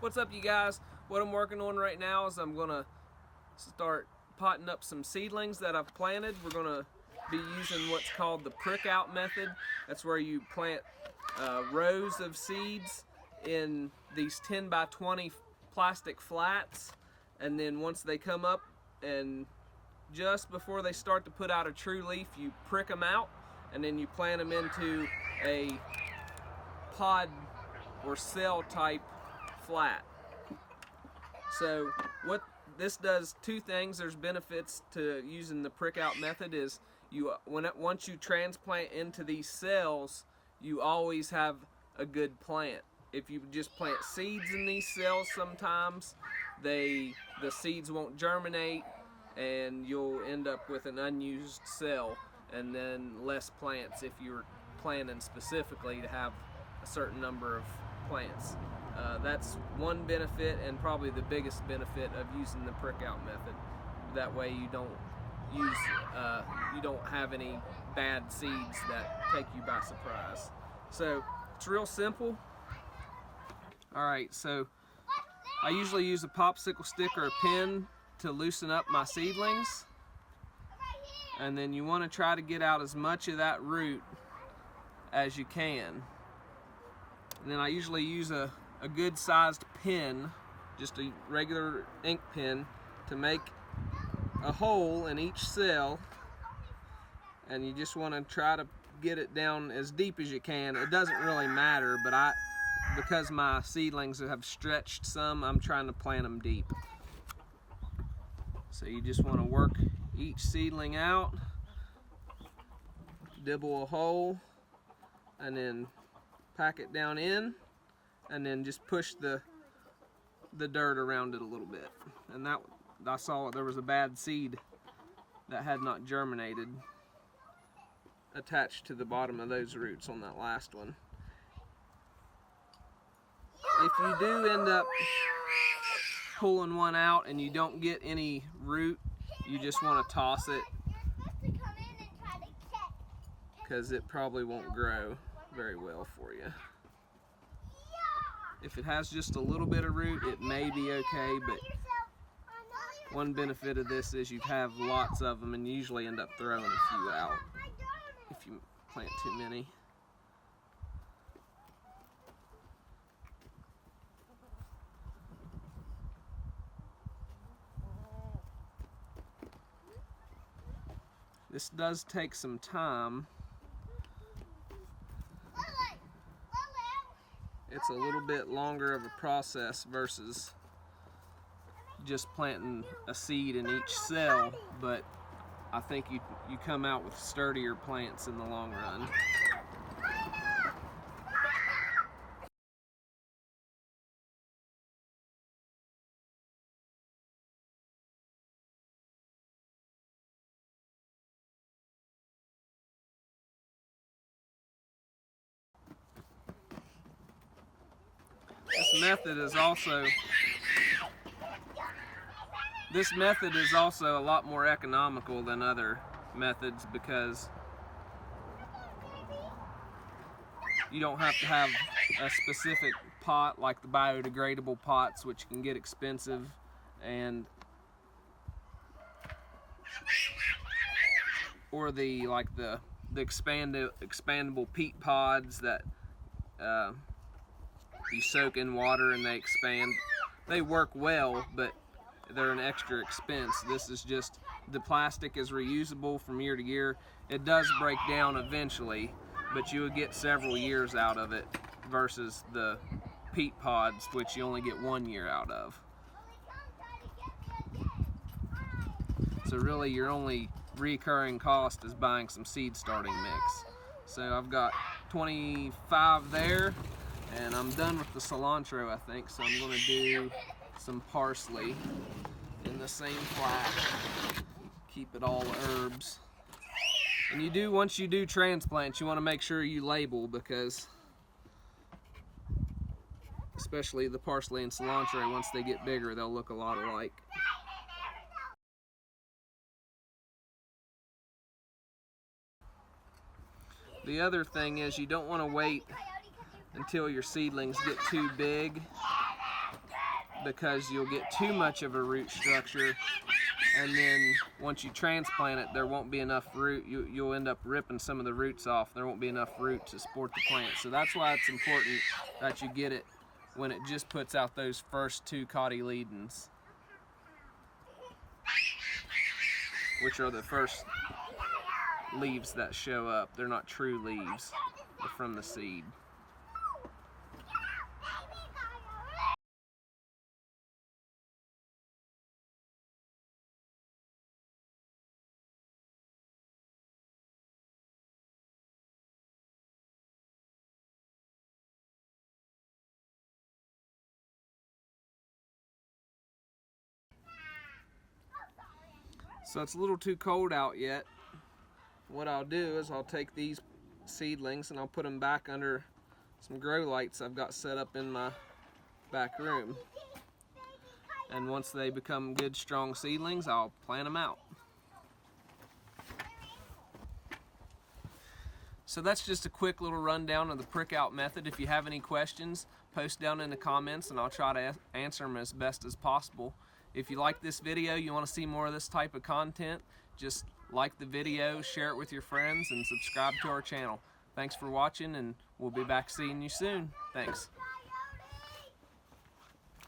What's up, you guys? What I'm working on right now is I'm gonna start potting up some seedlings that I've planted. We're gonna be using what's called the prick out method. That's where you plant rows of seeds in these 10 by 20 plastic flats, and then once they come up and just before they start to put out a true leaf, you prick them out, and then you plant them into a pod or cell type flat. So what this does, two things. There's benefits to using the prick out method is once you transplant into these cells, you always have a good plant. If you just plant seeds in these cells, sometimes the seeds won't germinate and you'll end up with an unused cell and then less plants if you're planning specifically to have a certain number of plants. That's one benefit, and probably the biggest benefit of using the prick out method. That way you don't have any bad seeds that take you by surprise. So it's real simple. Alright, so I usually use a popsicle stick or a pin to loosen up my seedlings, and then you want to try to get out as much of that root as you can. And then I usually use a good sized pin, just a regular ink pen, to make a hole in each cell, and you just want to try to get it down as deep as you can. It doesn't really matter, but because my seedlings have stretched some, I'm trying to plant them deep. So you just want to work each seedling out, dibble a hole, and then pack it down in, and then just push the dirt around it a little bit. And that, I saw there was a bad seed that had not germinated attached to the bottom of those roots on that last one. If you do end up pulling one out and you don't get any root, you just want to toss it, because it probably won't grow very well for you. If it has just a little bit of root, it may be okay, but one benefit of this is you have lots of them, and you usually end up throwing a few out if you plant too many. This does take some time. It's a little bit longer of a process versus just planting a seed in each cell, but I think you come out with sturdier plants in the long run. This method is also a lot more economical than other methods, because you don't have to have a specific pot like the biodegradable pots, which can get expensive, or the expandable peat pods that you soak in water and they expand. They work well, but they're an extra expense. This is just, the plastic is reusable from year to year. It does break down eventually, but you would get several years out of it versus the peat pods, which you only get 1 year out of. So really your only recurring cost is buying some seed starting mix. So I've got 25 there, and I'm done with the cilantro, I think, so I'm going to do some parsley in the same flat. Keep it all herbs. And once you do transplants, you want to make sure you label, because especially the parsley and cilantro, once they get bigger, they'll look a lot alike. The other thing is, you don't want to wait until your seedlings get too big because you'll get too much of a root structure, and then once you transplant it, there won't be enough root. You'll end up ripping some of the roots off. There won't be enough root to support the plant. So that's why it's important that you get it when it just puts out those first 2 cotyledons, which are the first leaves that show up. They're not true leaves, they're from the seed. So it's a little too cold out yet. What I'll do is I'll take these seedlings and I'll put them back under some grow lights I've got set up in my back room. And once they become good, strong seedlings, I'll plant them out. So that's just a quick little rundown of the prick out method. If you have any questions, post down in the comments and I'll try to answer them as best as possible. If you like this video, you want to see more of this type of content, just like the video, share it with your friends, and subscribe to our channel. Thanks for watching, and we'll be back seeing you soon. Thanks.